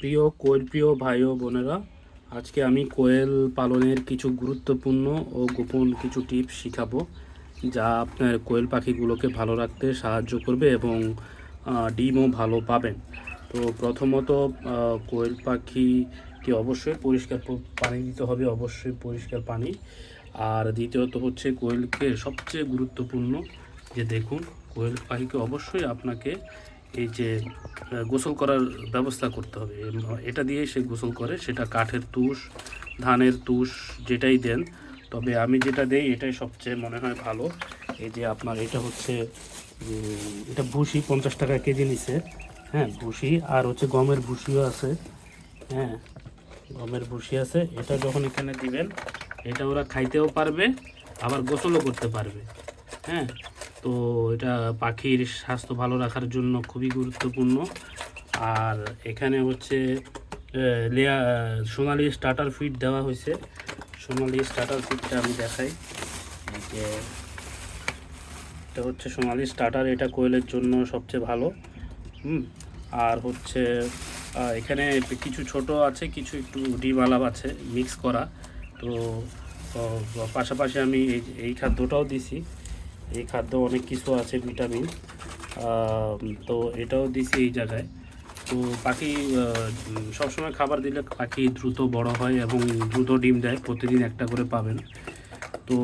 প্রিয় ভাই ও বোনেরা, আজকে আমি কোয়েল পালনের কিছু গুরুত্বপূর্ণ ও গোপন কিছু টিপস শিখাবো, যা আপনার কোয়েল পাখিগুলোকে ভালো রাখতে সাহায্য করবে এবং ডিমও ভালো পাবেন। তো প্রথমত কোয়েল পাখিকে অবশ্যই পরিষ্কার পানি দিতে হবে, অবশ্যই পরিষ্কার পানি। আর দ্বিতীয়ত হচ্ছে কোয়েলকে সবচেয়ে গুরুত্বপূর্ণ যে দেখুন, কোয়েল পাখিকে অবশ্যই আপনাকে এই যে গোসল করার ব্যবস্থা করতে হবে। এটা দিয়ে সে গোসল করে, সেটা কাঠের তুষ, ধানের তুষ, যেটাই দেন। তবে আমি যেটা দেই এটাই সবচেয়ে মনে হয় ভালো। এই যে আপনার এটা হচ্ছে এটা ভুসি, 50 টাকা কেজি নিছে। হ্যাঁ, ভুসি আর হচ্ছে গমের ভুসিও আছে। হ্যাঁ, গমের ভুসি আছে। এটা যখন এখানে দিবেন, এটা ওরা খাইতেও পারবে, আবার গোসলও করতে পারবে। হ্যাঁ, তো এটা পাখির স্বাস্থ্য ভালো রাখার জন্য খুবই গুরুত্বপূর্ণ। আর এখানে হচ্ছে সোনালি স্টার্টার ফিড দেওয়া হয়েছে। সোনালি স্টার্টার ফিডটা আমি দেখাই। এই যে এটা হচ্ছে সোনালি স্টার্টার, এটা কোয়েলের জন্য সবচেয়ে ভালো। আর হচ্ছে এখানে কিছু ছোট আছে, কিছু একটু ডিম আলাপ আছে মিক্স করা। তো পাশাপাশি আমি এই খাদ্যটাও দিছি। এই খাদ্য অনেক কিছু আছে, ভিটামিন। তো এটাও দিছি এই জায়গায়। তো পাখি সবসময় খাবার দিলে পাখি দ্রুত বড় হয় এবং দ্রুত ডিম দেয়। প্রতিদিন একটা করে পাবেন। তো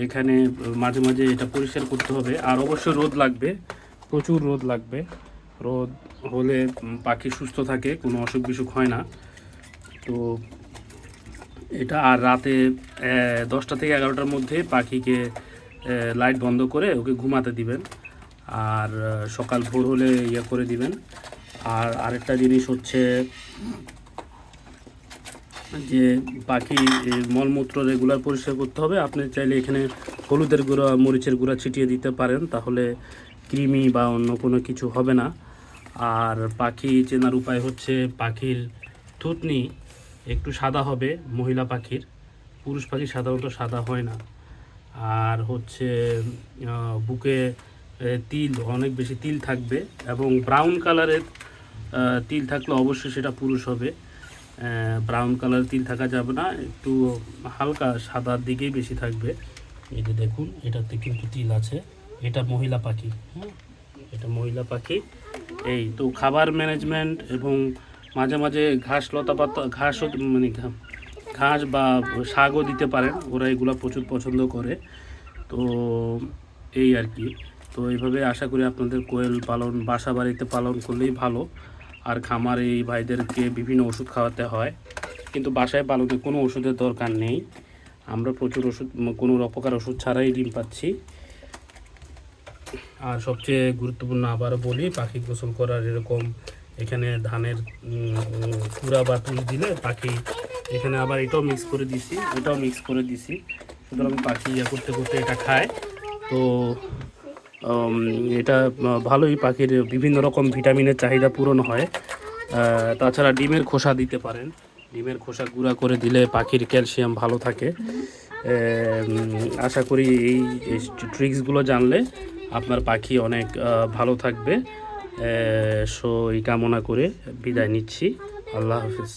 এখানে মাঝে মাঝে এটা পরিষ্কার করতে হবে। আর অবশ্যই রোদ লাগবে, প্রচুর রোদ লাগবে। রোদ হলে পাখি সুস্থ থাকে, কোনো অসুখ বিসুখ হয় না। তো এটা আর রাতে 10টা থেকে 11টার মধ্যে পাখিকে লাইট বন্ধ করে ওকে ঘুমাতে দিবেন। আর সকাল ভোর হলে করে দিবেন। আর আরেকটা জিনিস হচ্ছে যে পাখি মলমূত্র রেগুলার পরিষ্কার করতে হবে। আপনি চাইলে এখানে হলুদের গুঁড়া, মরিচের গুঁড়া ছিটিয়ে দিতে পারেন, তাহলে কৃমি বা অন্য কোনো কিছু হবে না। আর পাখি চেনার উপায় হচ্ছে পাখির থুতনি একটু সাদা হবে, মহিলা পাখির। পুরুষ পাখি সাধারণত সাদা হয় না। আর হচ্ছে বুকে তিল, অনেক বেশি তিল থাকবে, এবং ব্রাউন কালারের তিল থাকলে অবশ্যই সেটা পুরুষ হবে। ব্রাউন কালার তিল থাকা যাবে না, একটু হালকা সাদার দিকেই বেশি থাকবে। এই যে দেখুন, এটাতে কিন্তু তিল আছে। এটা মহিলা পাখি। হ্যাঁ, এটা মহিলা পাখি। এই তো খাবার ম্যানেজমেন্ট এবং মাঝে মাঝে ঘাস, লতা পাতা, ঘাসও মানে ঘাস বা শাকও দিতে পারেন, ওরা এগুলো প্রচুর পছন্দ করে। তো এই আর কি। তো এইভাবে আশা করি আপনাদের কোয়েল পালন বাসা বাড়িতে পালন করলেই ভালো। আর খামার এই ভাইদেরকে বিভিন্ন ওষুধ খাওয়াতে হয়, কিন্তু বাসায় পালনে কোনো ওষুধের দরকার নেই। আমরা প্রচুর ওষুধ, কোনো অপকার ওষুধ ছাড়াই ডিম পাচ্ছি। আর সবচেয়ে গুরুত্বপূর্ণ আবারও বলি, পাখি গোসল করার এরকম এখানে ধানের কুড়া বা তুল দিলে পাখি, এখানে আবার এটাও মিক্স করে দিছি, এটাও মিক্স করে দিছি। সুতরাং পাখি করতে করতে এটা খায়। তো এটা ভালোই, পাখির বিভিন্ন রকম ভিটামিনের চাহিদা পূরণ হয়। তাছাড়া ডিমের খোসা দিতে পারেন। ডিমের খোসা গুঁড়া করে দিলে পাখির ক্যালসিয়াম ভালো থাকে। আশা করি এই ট্রিক্সগুলো জানলে আপনার পাখি অনেক ভালো থাকবে। এই কামনা করে বিদায় নিচ্ছি। আল্লাহ হাফিজ।